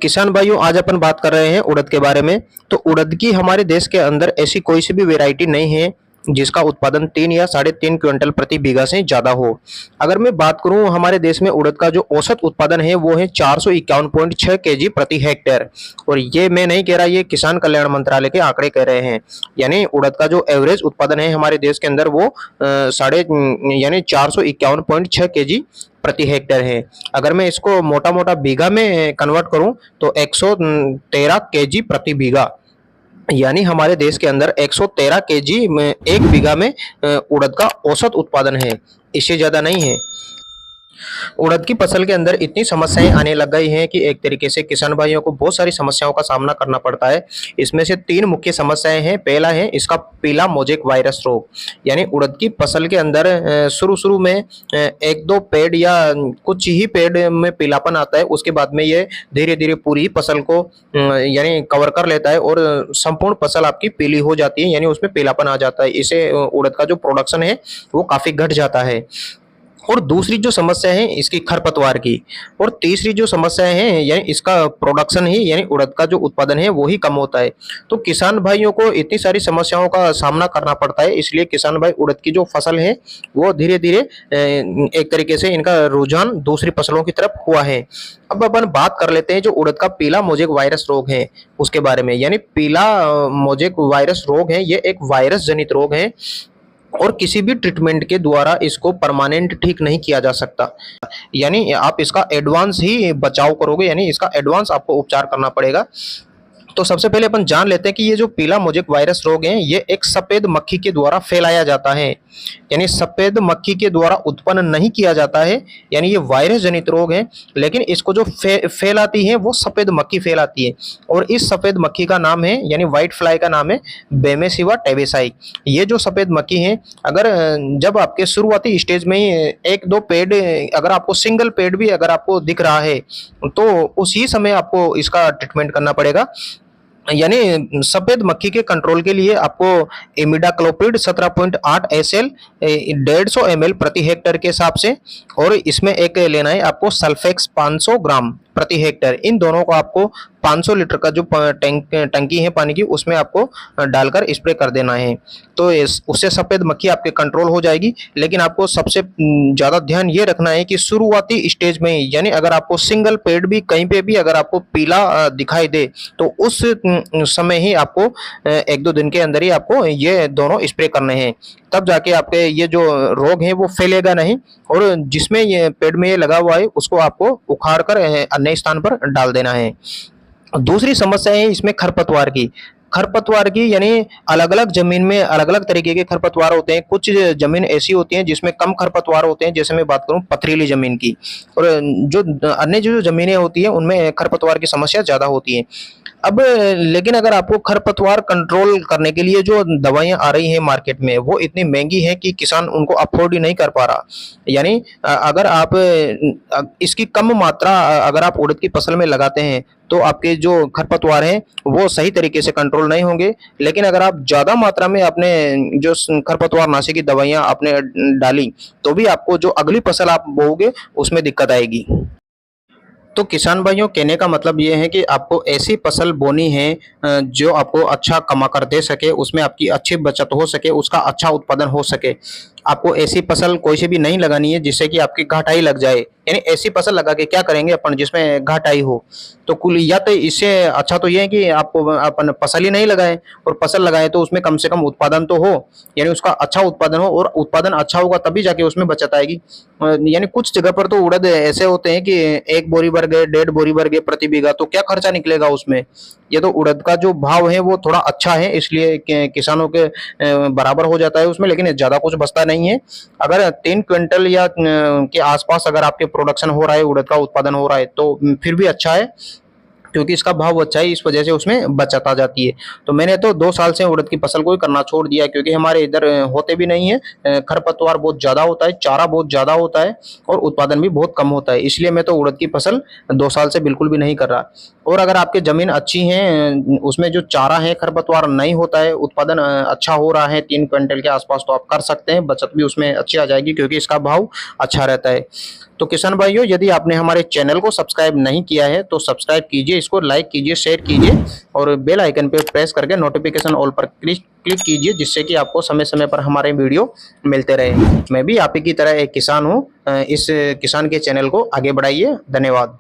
किसान भाइयों, आज अपन बात कर रहे हैं उड़द के बारे में। तो उड़द की हमारे देश के अंदर ऐसी कोई सी भी वैरायटी नहीं है जिसका उत्पादन 3 या 3.5 क्विंटल प्रति बीघा से ज़्यादा हो। अगर मैं बात करूं हमारे देश में उड़द का जो औसत उत्पादन है वो है 451.6 केजी प्रति हेक्टेयर। और ये मैं नहीं कह रहा, ये किसान कल्याण मंत्रालय के आंकड़े कह रहे हैं। यानी उड़द का जो एवरेज उत्पादन है हमारे देश के अंदर वो साढ़े यानी 451.6 केजी प्रति हेक्टेयर है। अगर मैं इसको मोटा मोटा बीघा में कन्वर्ट करूं तो 113 केजी प्रति बीघा, यानी हमारे देश के अंदर 113 केजी में एक बीघा में उड़द का औसत उत्पादन है, इससे ज़्यादा नहीं है। उड़द की फसल के अंदर इतनी समस्याएं आने लग गई हैं कि एक तरीके से किसान भाइयों को बहुत सारी समस्याओं का सामना करना पड़ता है। इसमें से 3 मुख्य समस्याएं हैं। पहला है इसका पीला मोजेक वायरस रोग, यानी उड़द की फसल के अंदर शुरू में 1-2 पेड़ या कुछ ही पेड़ में पीलापन आता है। उसके बाद में ये धीरे धीरे पूरी फसल को यानी कवर कर लेता है और संपूर्ण फसल आपकी पीली हो जाती है, यानी उसमें पीलापन आ जाता है। इससे उड़द का जो प्रोडक्शन है वो काफी घट जाता है। और दूसरी जो समस्या है इसकी खरपतवार की, और तीसरी जो समस्या है यानी इसका प्रोडक्शन ही यानी उड़द का जो उत्पादन है वो ही कम होता है। तो किसान भाइयों को इतनी सारी समस्याओं का सामना करना पड़ता है, इसलिए किसान भाई उड़द की जो फसल है वो धीरे धीरे एक तरीके से इनका रुझान दूसरी फसलों की तरफ हुआ है। अब अपन बात कर लेते हैं जो उड़द का पीला मोजेक वायरस रोग है उसके बारे में। यानी पीला मोजेक वायरस रोग है, ये एक वायरस जनित रोग है और किसी भी ट्रीटमेंट के द्वारा इसको परमानेंट ठीक नहीं किया जा सकता। यानी आप इसका एडवांस ही बचाव करोगे, यानी इसका एडवांस आपको उपचार करना पड़ेगा। तो सबसे पहले अपन जान लेते हैं कि ये जो पीला मोजेक वायरस रोग है ये एक सफेद मक्खी के द्वारा फैलाया जाता है, यानी सफेद मक्खी के द्वारा उत्पन्न नहीं किया जाता है। यानी ये वायरस जनित रोग है, लेकिन इसको जो फैलाती है वो सफेद मक्खी फैलाती है। और इस सफेद मक्खी का नाम है यानी व्हाइट फ्लाई का नाम है बेमेसिवा टेबेसाई। ये जो सफेद मक्खी है अगर जब आपके शुरुआती स्टेज में ही 1-2 पेड़, अगर आपको सिंगल पेड़ भी अगर आपको दिख रहा है तो उसी समय आपको इसका ट्रीटमेंट करना पड़ेगा। यानी सफेद मक्खी के कंट्रोल के लिए आपको इमिडाक्लोपिड 17.8 SL 150 ml प्रति हेक्टेयर के हिसाब से, और इसमें एक लेना है आपको सल्फेक्स 500 ग्राम प्रति हेक्टेयर। इन दोनों को आपको 500 लीटर का जो टंकी है पानी की उसमें आपको डालकर स्प्रे कर देना है। तो उससे सफेद मक्खी आपके कंट्रोल हो जाएगी। लेकिन आपको सबसे ज्यादा ध्यान ये रखना है कि शुरुआती स्टेज में ही, यानी अगर आपको सिंगल पेड़ भी कहीं पे भी अगर आपको पीला दिखाई दे तो उस समय ही आपको 1-2 दिन के अंदर ही आपको ये दोनों स्प्रे करने हैं। तब जाके आपके ये जो रोग है वो फैलेगा नहीं, और जिसमें ये पेड़ में ये लगा हुआ है उसको आपको उखाड़ कर अन्य स्थान पर डाल देना है। दूसरी समस्या है इसमें खरपतवार की। खरपतवार की यानी अलग अलग जमीन में अलग अलग तरीके के खरपतवार होते हैं। कुछ जमीन ऐसी होती है जिसमें कम खरपतवार होते हैं, जैसे मैं बात करूं पथरीली जमीन की, और जो अन्य जो जमीनें होती है उनमें खरपतवार की समस्या ज्यादा होती है। अब लेकिन अगर आपको खरपतवार कंट्रोल करने के लिए जो दवाइयां आ रही हैं मार्केट में वो इतनी महंगी है कि किसान उनको अफोर्ड ही नहीं कर पा रहा। यानी अगर आप इसकी कम मात्रा अगर आप उड़द की फसल में लगाते हैं तो आपके जो खरपतवार हैं वो सही तरीके से कंट्रोल नहीं होंगे। लेकिन अगर आप ज़्यादा मात्रा में आपने जो खरपतवार नाशी की दवाइयाँ आपने डाली तो भी आपको जो अगली फसल आप बोओगे उसमें दिक्कत आएगी। तो किसान भाइयों, कहने का मतलब ये है कि आपको ऐसी फसल बोनी है जो आपको अच्छा कमा कर दे सके, उसमें आपकी अच्छी बचत हो सके, उसका अच्छा उत्पादन हो सके। आपको ऐसी फसल कोई सी भी नहीं लगानी है जिससे कि आपकी घाटाई लग जाए। यानी ऐसी फसल लगा के क्या करेंगे अपन जिसमें घाटाई हो। तो कुल या तो इससे अच्छा तो ये है कि आपको अपन फसल ही नहीं लगाए, और फसल लगाए तो उसमें कम से कम उत्पादन तो हो, यानी उसका अच्छा उत्पादन हो, और उत्पादन अच्छा होगा तभी जाके उसमें बचत आएगी। यानी कुछ जगह पर तो उड़द ऐसे होते हैं कि 1 बोरी भर गए, 1.5 बोरी भर गए प्रति बीघा, तो क्या खर्चा निकलेगा उसमें। ये तो उड़द का जो भाव है वो थोड़ा अच्छा है, इसलिए किसानों के बराबर हो जाता है उसमें, लेकिन ज्यादा कुछ बचता नहीं है। अगर 3 क्विंटल या के आसपास अगर आपके प्रोडक्शन हो रहा है, उड़द का उत्पादन हो रहा है तो फिर भी अच्छा है, क्योंकि इसका भाव अच्छा है, इस वजह से उसमें बचत आ जाती है। तो मैंने तो 2 साल से उड़द की फसल को ही करना छोड़ दिया, क्योंकि हमारे इधर होते भी नहीं है, खरपतवार बहुत ज्यादा होता है, चारा बहुत ज्यादा होता है और उत्पादन भी बहुत कम होता है। इसलिए मैं तो उड़द की फसल 2 साल से बिल्कुल भी नहीं कर रहा। और अगर आपकी जमीन अच्छी है, उसमें जो चारा है खरपतवार नहीं होता है, उत्पादन अच्छा हो रहा है 3 क्विंटल के आसपास, तो आप कर सकते हैं, बचत भी उसमें अच्छी आ जाएगी क्योंकि इसका भाव अच्छा रहता है। तो किसान भाइयों, यदि आपने हमारे चैनल को सब्सक्राइब नहीं किया है तो सब्सक्राइब कीजिए। इसको लाइक कीजिए, शेयर कीजिए और बेल आइकन पे प्रेस करके नोटिफिकेशन ऑल पर क्लिक कीजिए, जिससे कि आपको समय समय पर हमारे वीडियो मिलते रहे। मैं भी आप ही की तरह एक किसान हूँ। इस किसान के चैनल को आगे बढ़ाइए। धन्यवाद।